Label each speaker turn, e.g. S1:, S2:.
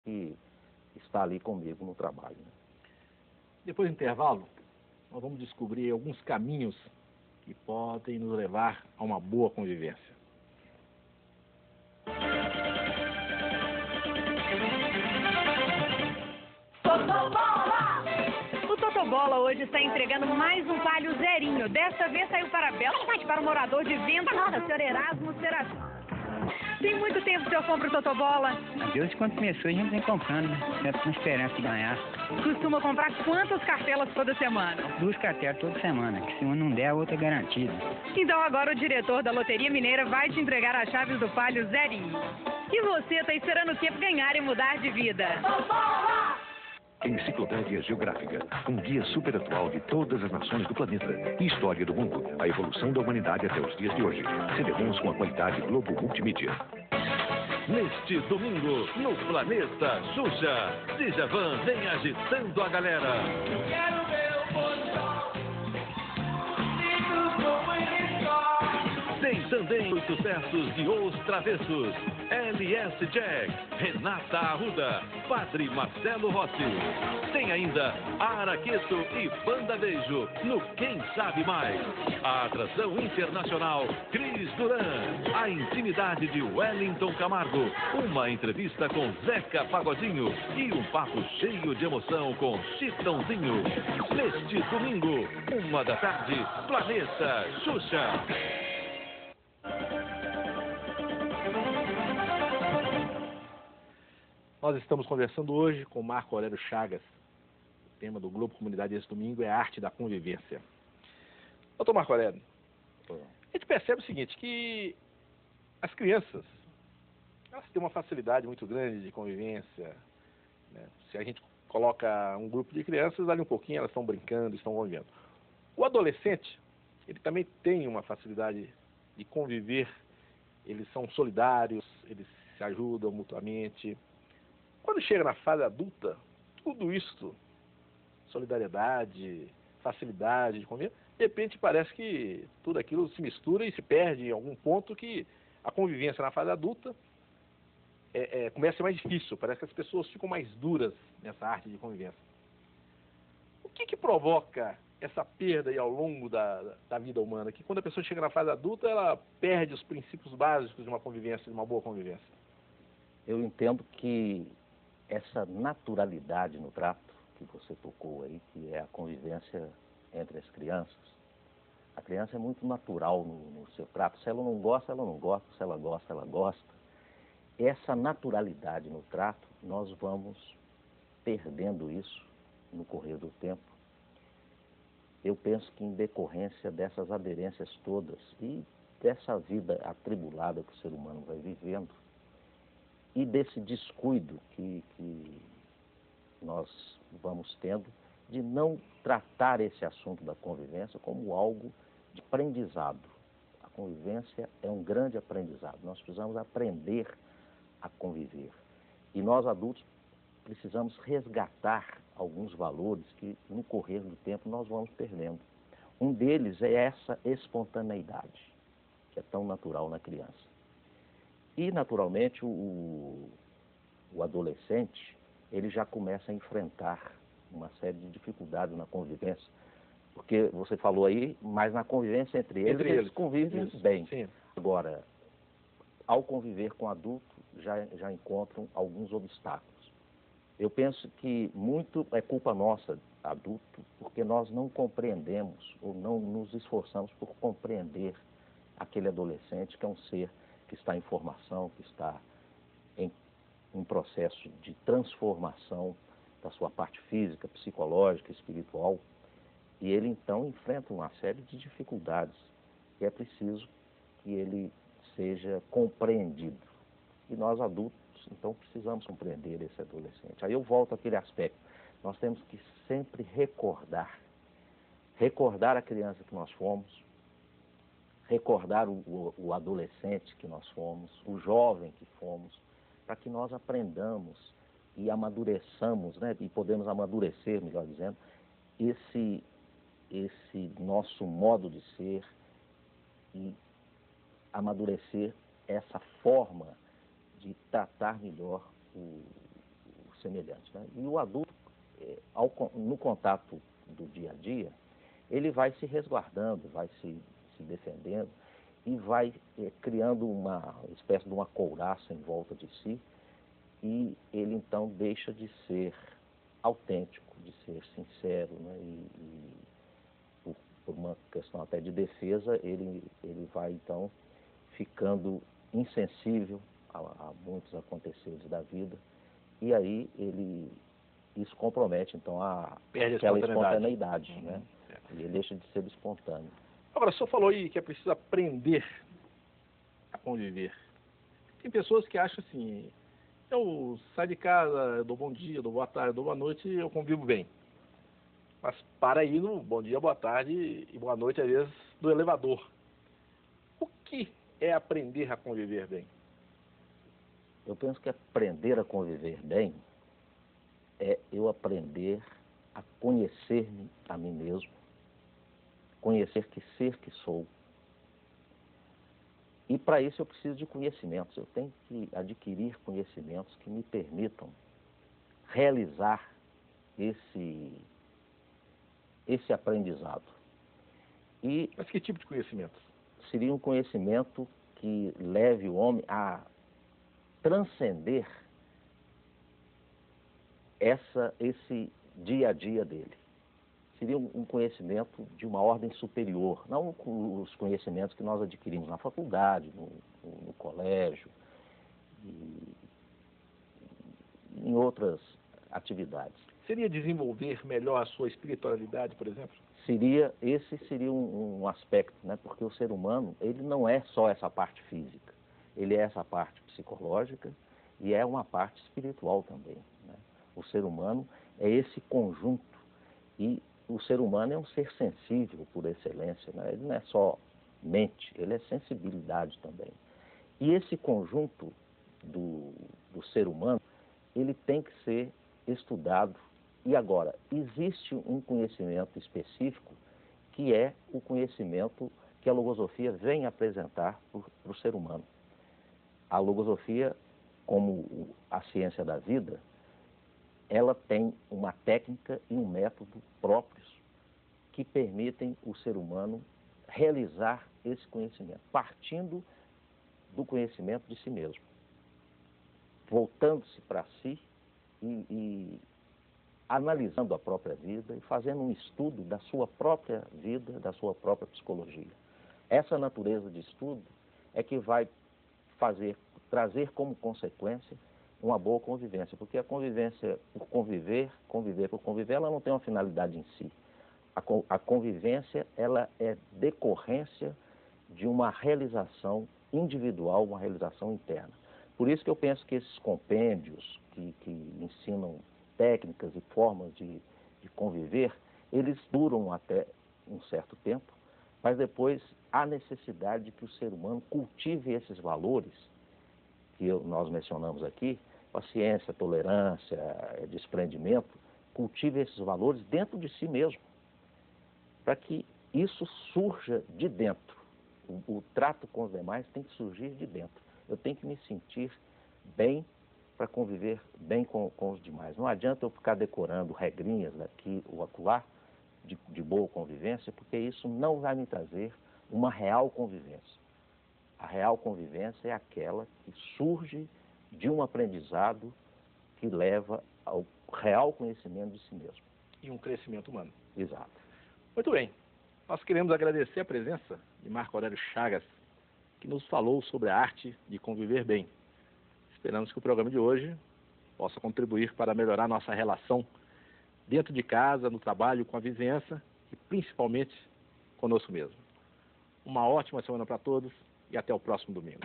S1: que está ali comigo no trabalho. Né?
S2: Depois do intervalo, nós vamos descobrir alguns caminhos que podem nos levar a uma boa convivência.
S3: O Totobola hoje está entregando mais um palio zerinho. Desta vez saiu para Belo, mas para o morador de Venda Nova, Sr. Erasmo Serafim. Tem muito tempo que o senhor compra o Totobola?
S4: Desde quando começou a gente vem comprando, né? Sempre com esperança de ganhar.
S3: Costuma comprar quantas cartelas toda semana?
S4: 2 cartelas toda semana, que se uma não der, a outra é garantida.
S3: Então agora o diretor da Loteria Mineira vai te entregar as chaves do palio zerinho. E você está esperando o quê para ganhar e mudar de vida?
S5: Enciclopédia Geográfica, um guia super atual de todas as nações do planeta e história do mundo, a evolução da humanidade até os dias de hoje. CD-ROMs com a qualidade Globo Multimídia.
S6: Neste domingo, no Planeta Xuxa, Djavan vem agitando a galera.
S7: Quero ver o pôr do sol, lindo como ele só.
S6: Tem também os sucessos de Os Travessos, LS Jack, Renata Arruda, Padre Marcelo Rossi. Tem ainda Araqueto e Banda Beijo no Quem Sabe Mais. A atração internacional Cris Duran. A intimidade de Wellington Camargo. Uma entrevista com Zeca Pagodinho. E um papo cheio de emoção com Chitãozinho. Neste domingo, 1 da tarde, Planeta Xuxa.
S2: Nós estamos conversando hoje com Marco Aurélio Chagas. O tema do Globo Comunidade esse domingo é a arte da convivência. Doutor Marco Aurélio, a gente percebe o seguinte, que as crianças, elas têm uma facilidade muito grande de convivência. Né? Se a gente coloca um grupo de crianças, ali um pouquinho elas estão brincando, estão convivendo. O adolescente, ele também tem uma facilidade de conviver, eles são solidários, eles se ajudam mutuamente. Quando chega na fase adulta, tudo isso, solidariedade, facilidade de conviver, de repente parece que tudo aquilo se mistura e se perde em algum ponto que a convivência na fase adulta começa a ser mais difícil. Parece que as pessoas ficam mais duras nessa arte de convivência. O que provoca essa perda aí ao longo da vida humana? Que quando a pessoa chega na fase adulta, ela perde os princípios básicos de uma convivência, de uma boa convivência.
S1: Eu entendo que essa naturalidade no trato que você tocou aí, que é a convivência entre as crianças, a criança é muito natural no seu trato. Se ela não gosta, ela não gosta. Se ela gosta, ela gosta. Essa naturalidade no trato, nós vamos perdendo isso no correr do tempo. Eu penso que em decorrência dessas aderências todas e dessa vida atribulada que o ser humano vai vivendo, e desse descuido que nós vamos tendo de não tratar esse assunto da convivência como algo de aprendizado. A convivência é um grande aprendizado. Nós precisamos aprender a conviver. E nós, adultos, precisamos resgatar alguns valores que, no correr do tempo, nós vamos perdendo. Um deles é essa espontaneidade, que é tão natural na criança. E, naturalmente, o adolescente, ele já começa a enfrentar uma série de dificuldades na convivência. Porque você falou aí, mas na convivência entre eles convivem bem.
S2: Sim.
S1: Agora, ao conviver com adulto, já encontram alguns obstáculos. Eu penso que muito é culpa nossa, adulto, porque nós não compreendemos ou não nos esforçamos por compreender aquele adolescente que é um ser que está em formação, que está em um processo de transformação da sua parte física, psicológica, espiritual, e ele então enfrenta uma série de dificuldades, e é preciso que ele seja compreendido. E nós adultos, então, precisamos compreender esse adolescente. Aí eu volto àquele aspecto, nós temos que sempre recordar a criança que nós fomos, recordar o adolescente que nós fomos, o jovem que fomos, para que nós aprendamos e amadureçamos, né, e podemos amadurecer, melhor dizendo, esse nosso modo de ser e amadurecer essa forma de tratar melhor semelhante, né? E o adulto, no contato do dia a dia, ele vai se resguardando, vai se defendendo e vai criando uma espécie de uma couraça em volta de si, e ele então deixa de ser autêntico, de ser sincero, né? Por uma questão até de defesa, ele vai então ficando insensível a muitos aconteceres da vida, e aí isso compromete então aquela espontaneidade, né? E ele deixa de ser espontâneo.
S2: Agora, o senhor falou aí que é preciso aprender a conviver. Tem pessoas que acham assim, eu saio de casa, eu dou bom dia, dou boa tarde, dou boa noite e eu convivo bem. Mas para aí no bom dia, boa tarde e boa noite, às vezes, do elevador. O que é aprender a conviver bem?
S1: Eu penso que aprender a conviver bem é eu aprender a conhecer-me a mim mesmo, conhecer que ser que sou. E para isso eu preciso de conhecimentos, eu tenho que adquirir conhecimentos que me permitam realizar esse aprendizado.
S2: Mas que tipo de conhecimento?
S1: Seria um conhecimento que leve o homem a transcender esse dia a dia dele. Seria um conhecimento de uma ordem superior, não os conhecimentos que nós adquirimos na faculdade, no colégio e em outras atividades.
S2: Seria desenvolver melhor a sua espiritualidade, por exemplo?
S1: Esse seria um aspecto, né? Porque o ser humano, ele não é só essa parte física, ele é essa parte psicológica e é uma parte espiritual também, né? O ser humano é esse conjunto, e o ser humano é um ser sensível por excelência, né? Ele não é só mente, ele é sensibilidade também. E esse conjunto do ser humano, ele tem que ser estudado. E agora, existe um conhecimento específico que é o conhecimento que a logosofia vem apresentar para o ser humano. A logosofia, como a ciência da vida, ela tem uma técnica e um método próprios que permitem o ser humano realizar esse conhecimento, partindo do conhecimento de si mesmo, voltando-se para si e analisando a própria vida e fazendo um estudo da sua própria vida, da sua própria psicologia. Essa natureza de estudo é que vai trazer como consequência uma boa convivência, porque a convivência por conviver por conviver, ela não tem uma finalidade em si. A convivência, ela é decorrência de uma realização individual, uma realização interna. Por isso que eu penso que esses compêndios que ensinam técnicas e formas de conviver, eles duram até um certo tempo, mas depois há necessidade de que o ser humano cultive esses valores que nós mencionamos aqui, paciência, tolerância, desprendimento, cultive esses valores dentro de si mesmo, para que isso surja de dentro. O trato com os demais tem que surgir de dentro. Eu tenho que me sentir bem para conviver bem com os demais. Não adianta eu ficar decorando regrinhas daqui ou acolá de boa convivência, porque isso não vai me trazer uma real convivência. A real convivência é aquela que surge de um aprendizado que leva ao real conhecimento de si mesmo.
S2: E um crescimento humano.
S1: Exato.
S2: Muito bem. Nós queremos agradecer a presença de Marco Aurélio Chagas, que nos falou sobre a arte de conviver bem. Esperamos que o programa de hoje possa contribuir para melhorar nossa relação dentro de casa, no trabalho, com a vizinhança e principalmente conosco mesmo. Uma ótima semana para todos e até o próximo domingo.